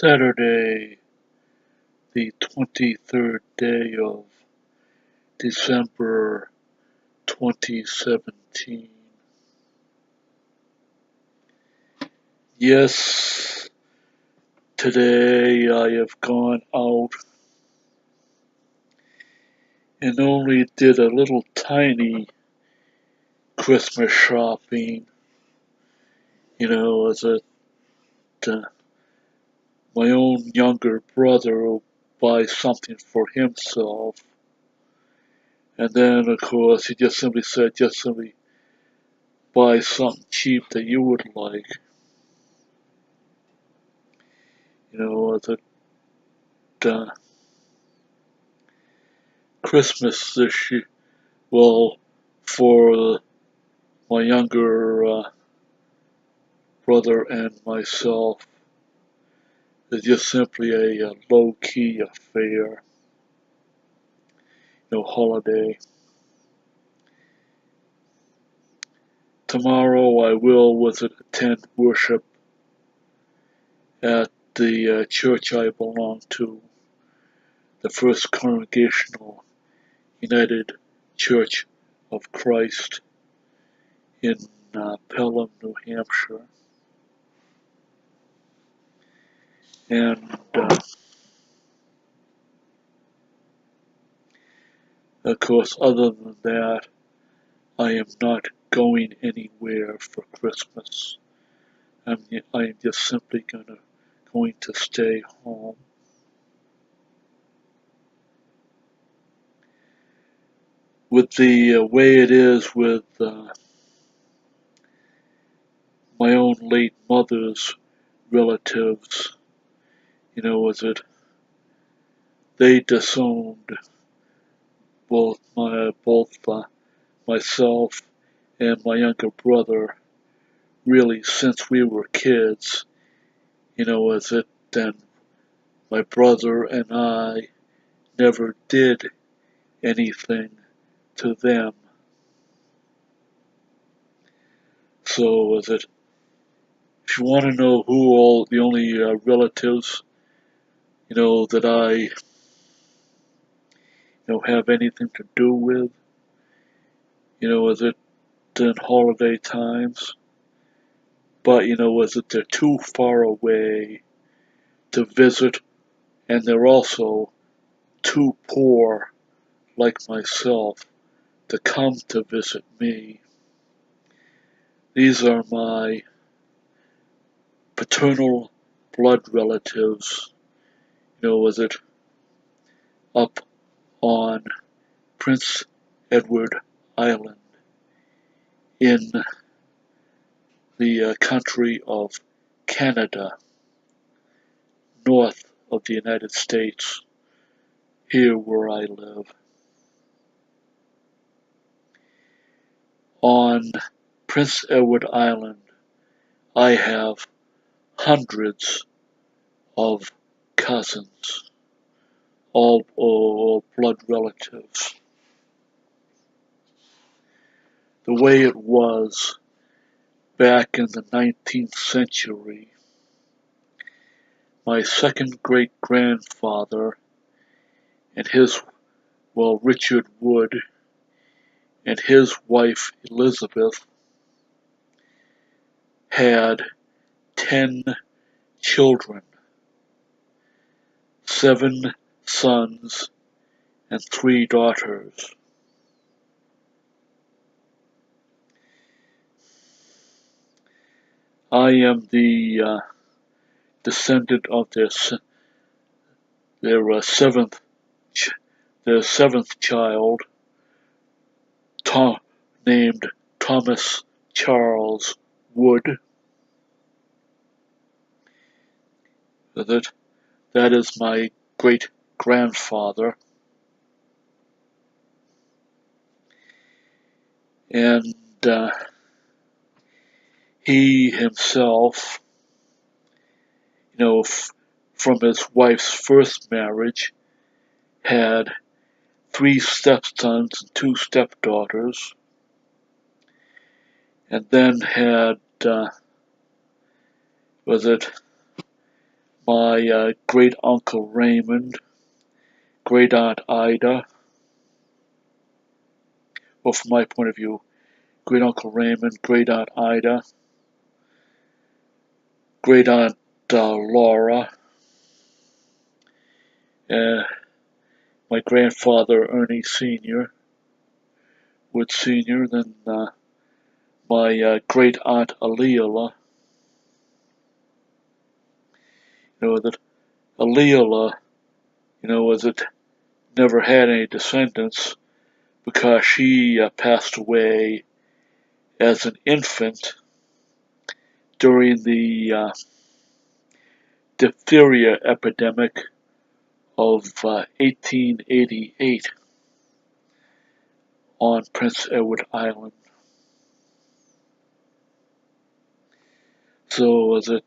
Saturday, the 23rd day of December 2017. Yes, today I have gone out and only did a little tiny Christmas shopping. As my own younger brother will buy something for himself. And then, of course, he just simply said, just simply buy something cheap that you would like. That Christmas this year, well, for my younger brother and myself, is just simply a low-key affair, holiday. Tomorrow I will attend worship at the church I belong to, the First Congregational United Church of Christ in Pelham, New Hampshire. And of course, other than that, I am not going anywhere for Christmas. I am just simply going to stay home. With the way it is with my own late mother's relatives, they disowned both myself and my younger brother really since we were kids. And my brother and I never did anything to them. So if you want to know who all the only relatives, that I, have anything to do with, in holiday times, but they're too far away to visit, and they're also too poor, like myself, to come to visit me. These are my paternal blood relatives, up on Prince Edward Island in the country of Canada, north of the United States, here where I live. On Prince Edward Island, I have hundreds of cousins, all blood relatives. The way it was back in the 19th century, my second great-grandfather and Richard Wood, and his wife Elizabeth had 10 children, 7 sons and 3 daughters. I am the descendant of their seventh child, named Thomas Charles Wood. That is my great-grandfather. And he himself, from his wife's first marriage, had 3 stepsons and 2 stepdaughters, and then had my great uncle Raymond, great aunt Ida, well, from my point of view, great uncle Raymond, great aunt Ida, great aunt Laura, my grandfather Ernie Sr., Wood Sr., then my great aunt Aleola. That Aleola, was it never had any descendants because she passed away as an infant during the diphtheria epidemic of 1888 on Prince Edward Island. So was it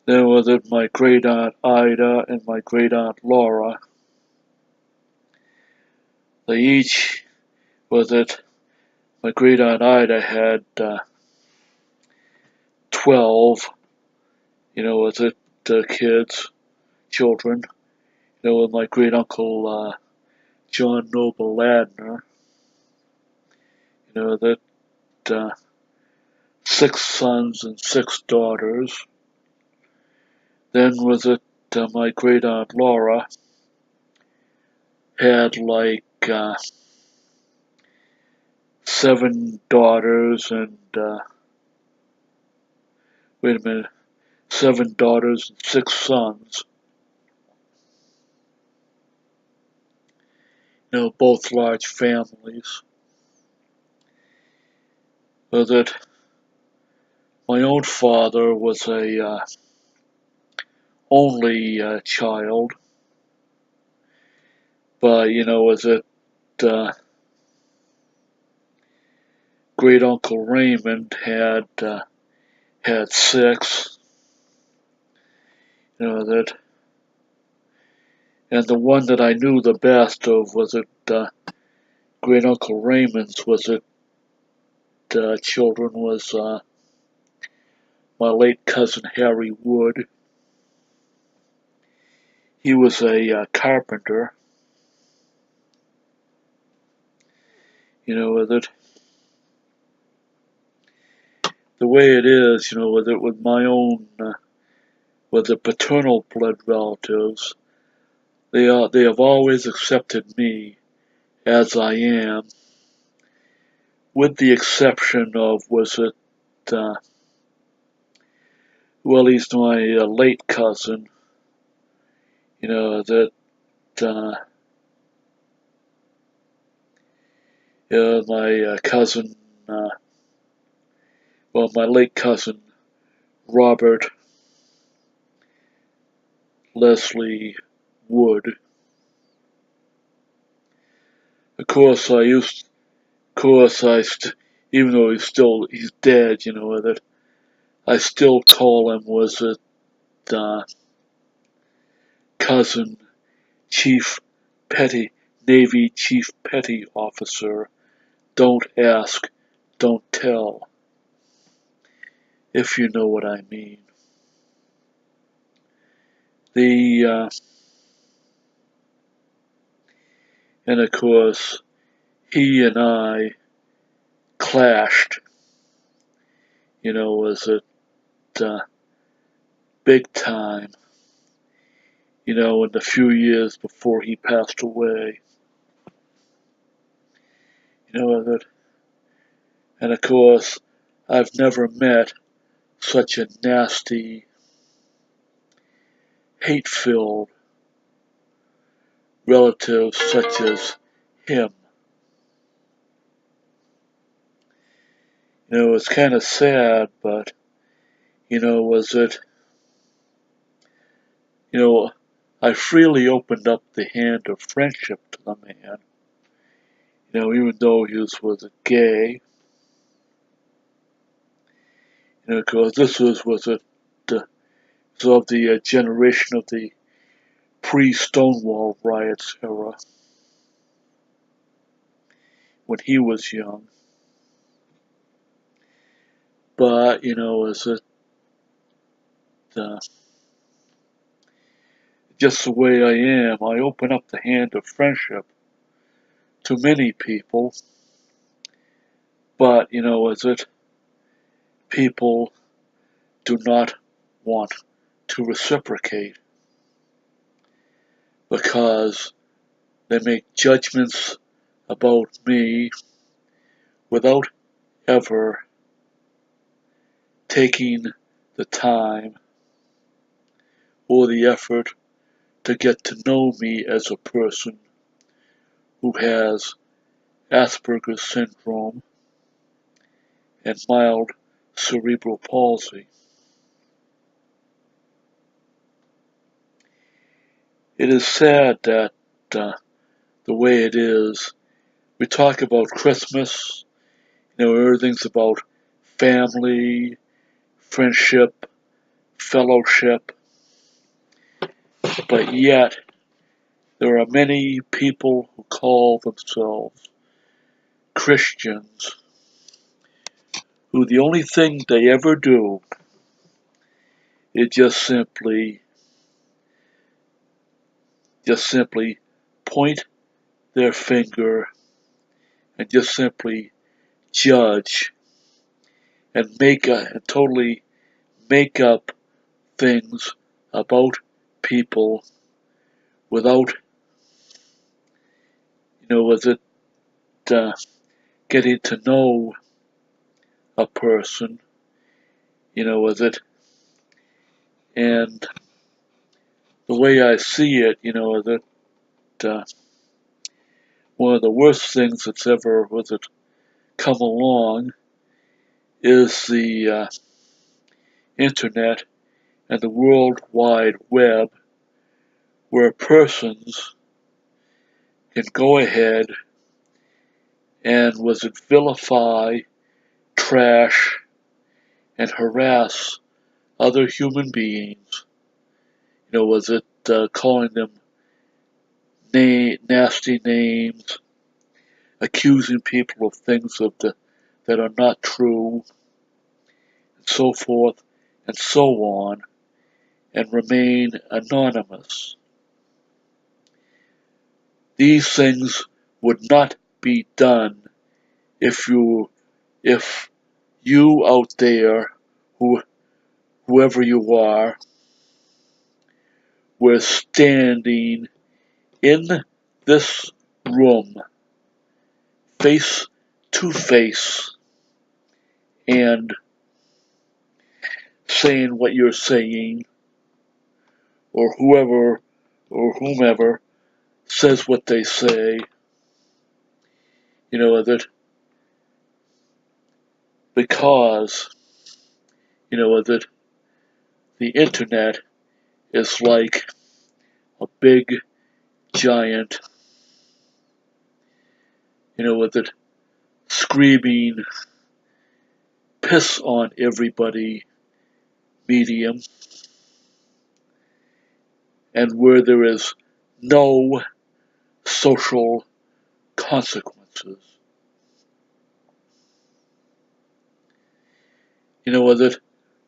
then was it my great aunt Ida and my great aunt Laura? They each was it my great aunt Ida had 12, was it kids, children, with my great uncle John Noble Ladner, that 6 sons and 6 daughters. Then was it my great aunt Laura had like 7 daughters and 7 daughters and 6 sons. Both large families. So that my own father was a only child, but was it great uncle Raymond had 6. That, and the one that I knew the best of was it great uncle Raymond's was it children was my late cousin Harry Wood. He was a carpenter. With it the way it is, with it with my own with the paternal blood relatives, they have always accepted me as I am, with the exception of was it well, he's my late cousin, that my cousin, my late cousin Robert Leslie Wood. Of course, even though he's dead, that I still call him was it cousin Chief Petty Navy Chief Petty Officer. Don't ask, don't tell, if you know what I mean. And of course, he and I clashed, was it big time, in the few years before he passed away. That, and of course, I've never met such a nasty, hate-filled relative such as him. It's kind of sad, but, was it, I freely opened up the hand of friendship to the man, even though he was a gay, because this was it, of the generation of the pre-Stonewall riots era, when he was young. But, is it uh, just the way I am? I open up the hand of friendship to many people, but, is it people do not want to reciprocate because they make judgments about me without ever taking the time or the effort to get to know me as a person who has Asperger's syndrome and mild cerebral palsy. It is sad that the way it is, we talk about Christmas, everything's about family, friendship, fellowship, but yet there are many people who call themselves Christians who the only thing they ever do is just simply point their finger and just simply judge and totally make up things about people without, with it getting to know a person, with it. And the way I see it, that one of the worst things that's ever, come along is the internet and the World Wide Web, where persons can go ahead and vilify, trash, and harass other human beings. Calling them nasty names, accusing people of things that are not true, and so forth and so on, and remain anonymous. These things would not be done if you out there, whoever you are, were standing in this room face to face and saying what you're saying, or whomever says what they say, that because, that the internet is like a big giant, with it screaming piss on everybody medium, and where there is no social consequences.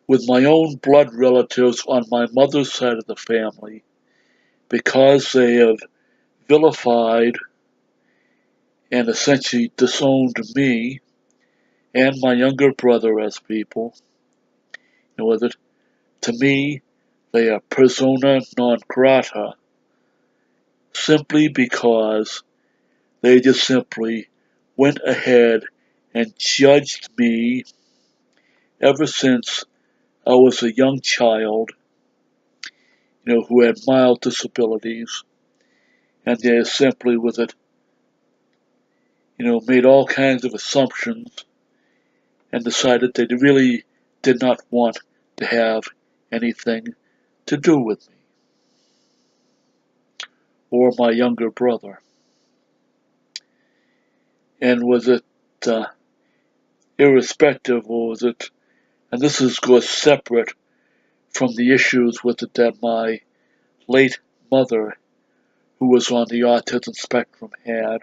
With my own blood relatives on my mother's side of the family, because they have vilified and essentially disowned me and my younger brother as people, to me, they are persona non grata, simply because they just simply went ahead and judged me ever since I was a young child, who had mild disabilities, and they simply made all kinds of assumptions and decided they really did not want to have anything to do with me or my younger brother. And irrespective, and goes separate from the issues that my late mother, who was on the autism spectrum, had,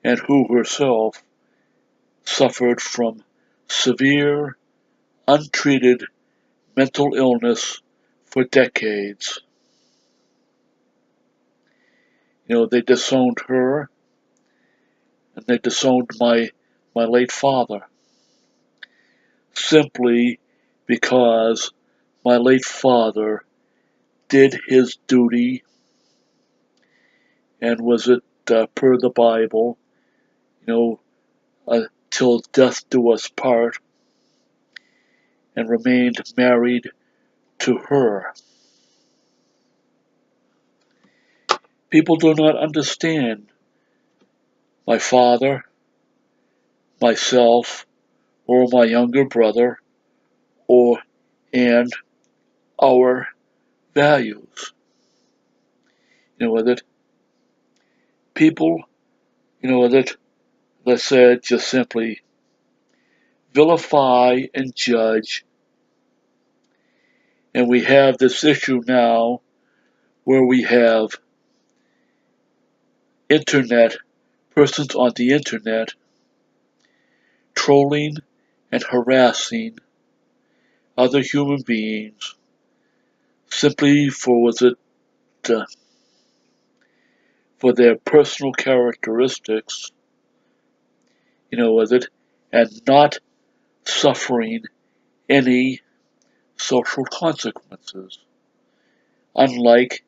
and who herself suffered from severe, untreated mental illness for decades. They disowned her, and they disowned my late father, simply because my late father did his duty and was it per the Bible, till death do us part, and remained married to her. People do not understand my father, myself, or my younger brother, and our values. With it, people, with it, let's say it just simply vilify and judge. And we have this issue now where we have persons on the internet trolling and harassing other human beings simply for for their personal characteristics, and not suffering any social consequences. Unlike,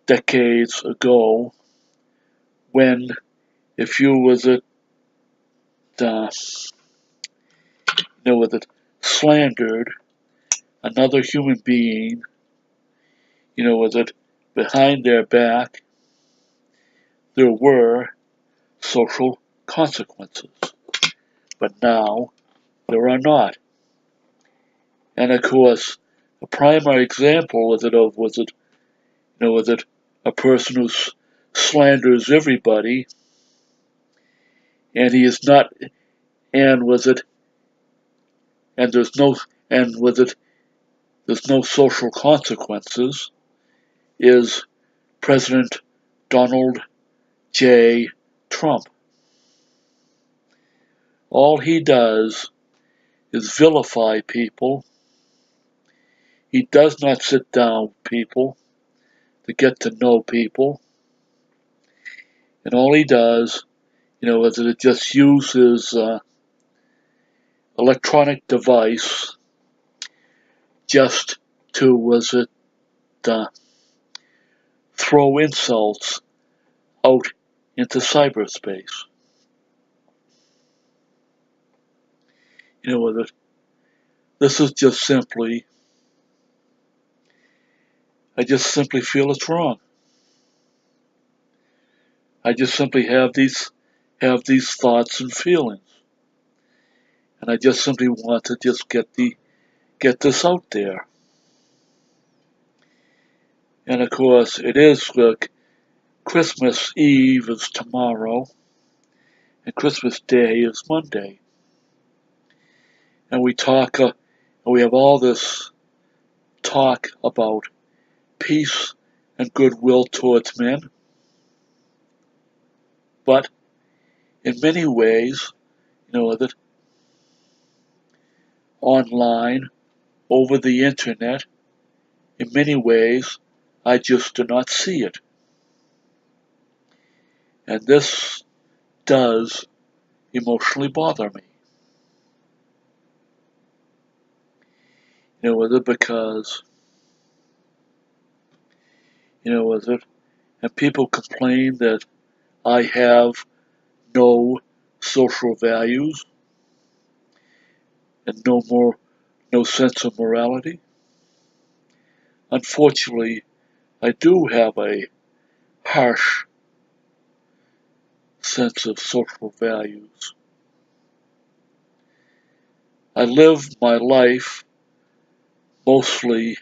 decades ago, when if you uh, slandered another human being, behind their back, there were social consequences. But now there are not. And of course, a primary example a person who slanders everybody, and he is not, and and there's no social consequences, is President Donald J. Trump. All he does is vilify people. He does not sit down with people to get to know people. And all he does, is that it just uses electronic device just to throw insults out into cyberspace. This is just simply, I just simply feel it's wrong. I just simply have these thoughts and feelings, and I just simply want to just get this out there. And of course, it is Christmas Eve is tomorrow, and Christmas Day is Monday, and we have all this talk about peace and goodwill towards men, but in many ways, that online, over the internet, in many ways, I just do not see it. And this does emotionally bother me. Because, and people complain that I have no social values and no sense of morality. Unfortunately, I do have a harsh sense of social values. I live my life mostly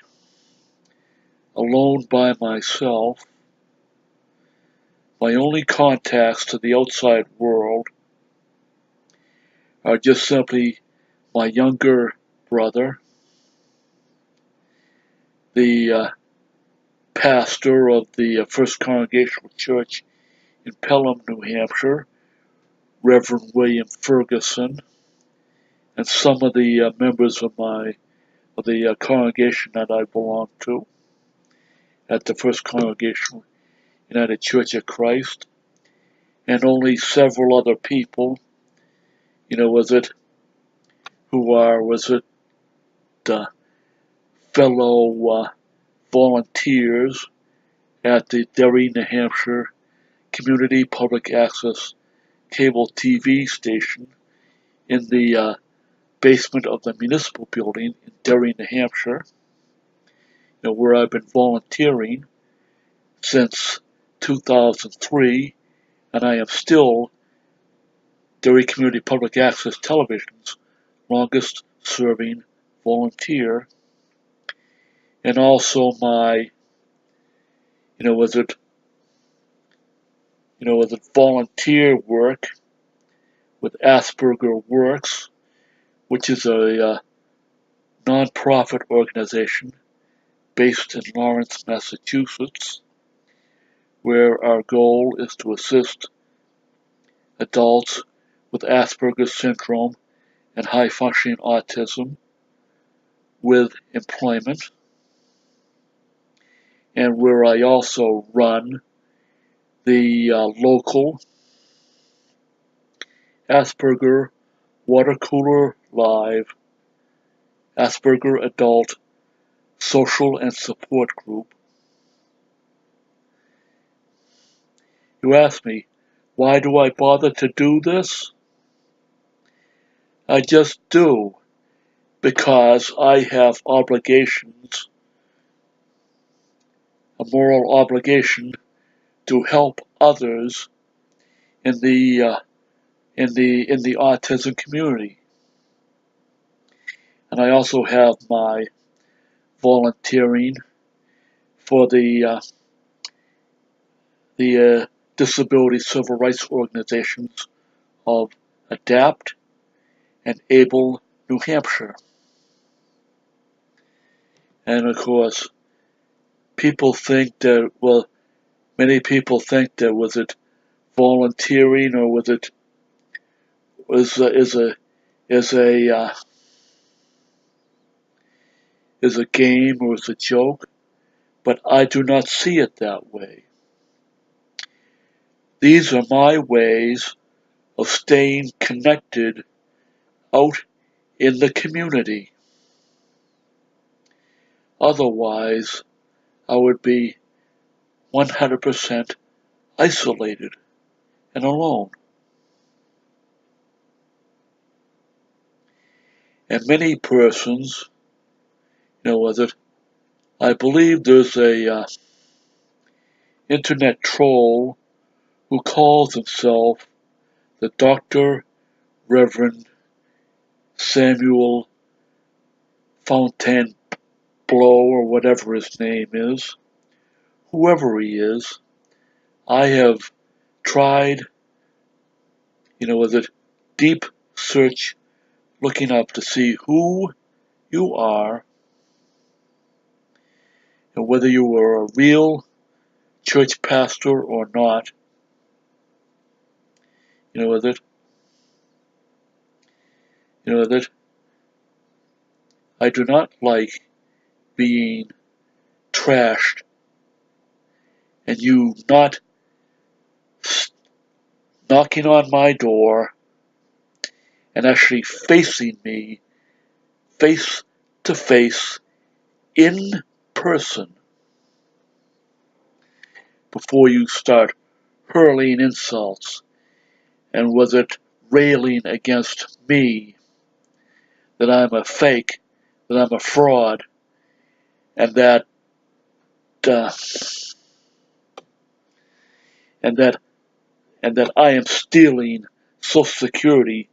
alone by myself. My only contacts to the outside world are just simply my younger brother, the pastor of the First Congregational Church in Pelham, New Hampshire, Reverend William Ferguson, and some of the members of the congregation that I belong to at the First Congregational United Church of Christ, and only several other people, who are, fellow volunteers at the Derry, New Hampshire Community Public Access Cable TV station in the basement of the municipal building in Derry, New Hampshire, where I've been volunteering since 2003, and I am still Derry Community Public Access Television's longest serving volunteer, and also my, volunteer work with Asperger Works, which is a non-profit organization based in Lawrence, Massachusetts, where our goal is to assist adults with Asperger's syndrome and high-functioning autism with employment, and where I also run the local Asperger Water Cooler Live Asperger Adult Social and Support Group. You ask me, why do I bother to do this? I just do, because I have obligations, a moral obligation to help others in the autism community. And I also have my volunteering for the disability civil rights organizations of ADAPT and ABLE New Hampshire. And of course, people think that, many people think that was it volunteering or was it is a game or is a joke, but I do not see it that way. These are my ways of staying connected out in the community. Otherwise, I would be 100% isolated and alone. And many persons, I believe there's a internet troll who calls himself the Dr. Reverend Samuel Fontainebleau, or whatever his name is. Whoever he is, I have tried, deep search, looking up to see who you are and whether you are a real church pastor or not. I do not like being trashed and you not knocking on my door and actually facing me face to face in person before you start hurling insults and was it railing against me that I'm a fake, that I'm a fraud, and that uh, and that I am stealing Social Security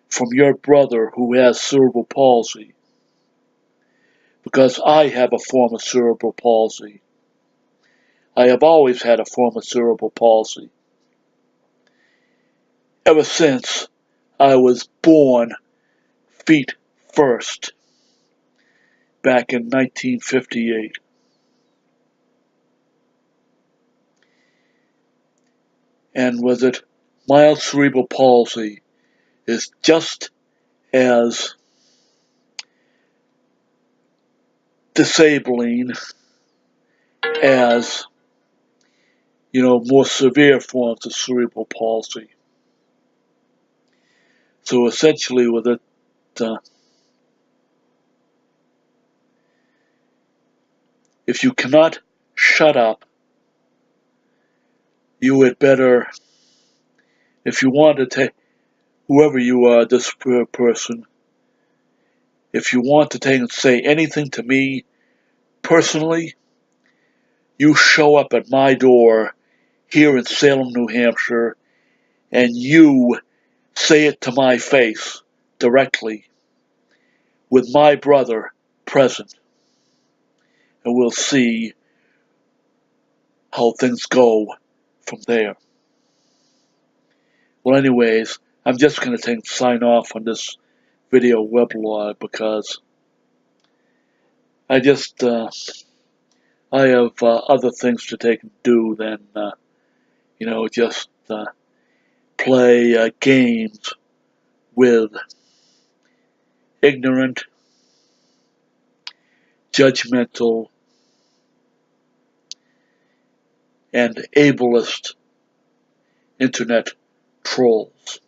from your brother who has cerebral palsy, because I have a form of cerebral palsy. I have always had a form of cerebral palsy. Ever since I was born feet first, back in 1958. And was it Mild cerebral palsy is just as disabling as, more severe forms of cerebral palsy. So essentially with it, if you cannot shut up, you had better, if you want to take, whoever you are, this person, if you want to take and say anything to me personally, you show up at my door here in Salem, New Hampshire, and you say it to my face directly with my brother present, and we'll see how things go from there. Well, anyways, I'm just going to sign off on this video weblog because I just, I have other things to take and do than, just play games with ignorant, judgmental, and ableist internet trolls.